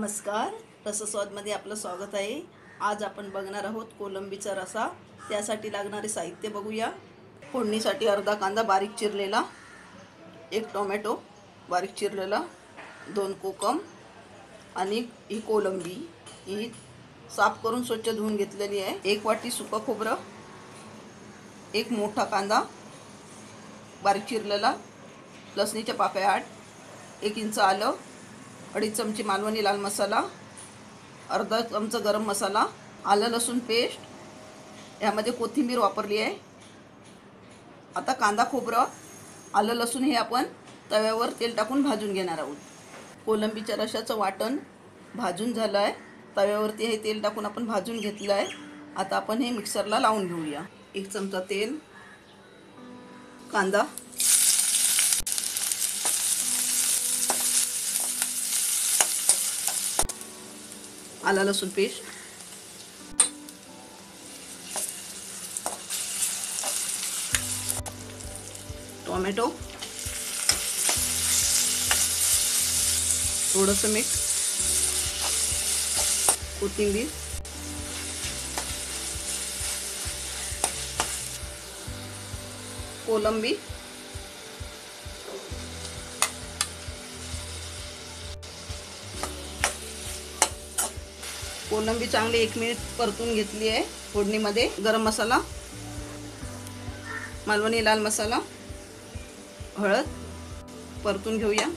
नमस्कार, रसस्वादमध्ये आपलं स्वागत आहे। आज आपण बघणार आहोत कोलंबीचा रसा। त्यासाठी लागणारे साहित्य बघूया। फोडणीसाठी अर्धा कांदा बारीक चिरलेला, एक टोमॅटो बारीक चिरलेला, 2 कोकम आणि ही कोलंबी ही साफ करून स्वच्छ धुवून घेतलेली आहे। 1 वाटी सुका खोबरं, एक मोठा कांदा बारीक चिरलेला, लसणीच्या पाकळ्या 8, 1 इंच आलं, 2.5 चमचे मालवणी लाल मसाला, अर्धा चमचा गरम मसाला, आलं लसूण पेस्ट, यामध्ये कोथिंबीर वापरली आहे। आता कांदा खोबरं आलं लसूण हे आपण तव्यावर तेल टाकून भाजून घेणार आहोत। कोलंबीच्या रशाचं वाटण भाजून झालं आहे। तव्यावरती हे तेल टाकून आपण भाजून घेतलं आहे। आता आपण हे मिक्सरला लावून घेऊया। 1 चमचा तेल, कांदा, आला लसूण पेस्ट, टोमॅटो, थोडंसं मीठ, कोथिंबीर, कोलंबी, कोलंबी चांगली 1 मिनिट परतून घेतली आहे। फोडणीमध्ये गरम मसाला, मालवणी लाल मसाला, हळद परतून घेऊया।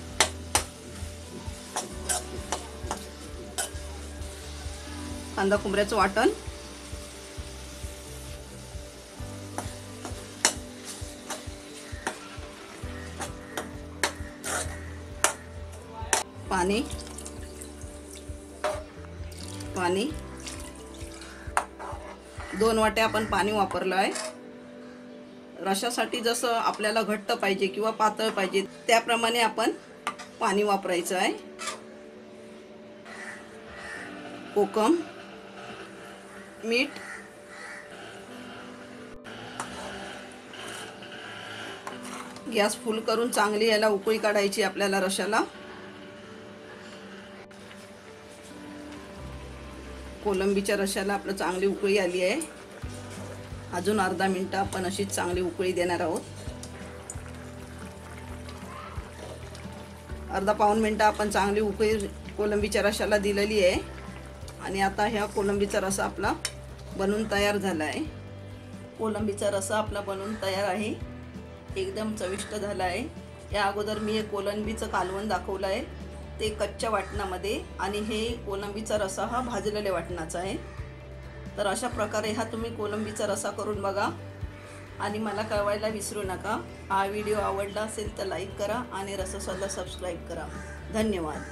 कांदा खोबऱ्याचं वाटण, पाणी, 2 वाट्या आपण पाणी वापरलं आहे। रशासाठी जसं आपल्याला घट्ट पाहिजे किंवा पातळ पाहिजे त्याप्रमाणे आपण पाणी वापरायचं आहे। कोकम, मीठ, गॅस फुल करून चांगली याला उकळी काढायची आपल्याला रशाला। कोलंबीच्या रशाला आपलं चांगली उकळी आली आहे। अजून अर्धा मिनिट आपण अशीच चांगली उकळी देणार आहोत। अर्धा पाऊण मिनिट आपण चांगली उकळी कोलंबीच्या रशाला दिलेली आहे। आणि आता ह्या कोलंबीचा रसा आपला बनून तयार झाला आहे। कोलंबीचा रसा आपला बनून तयार आहे। एकदम चविष्ट झाला आहे। या अगोदर मी हे कोलंबीचं कालवण दाखवलं आहे, ते कच्च्या वाटणामध्ये, आणि हे कोलंबीचा रसा हा भाजलेल्या वाटणाचा आहे। तर अशा प्रकारे हा तुम्ही कोलंबीचा रसा करून बघा आणि मला कळवायला विसरू नका। हा व्हिडिओ आवडला असेल तर लाईक करा आणि रसस्वादला सबस्क्राईब करा। धन्यवाद।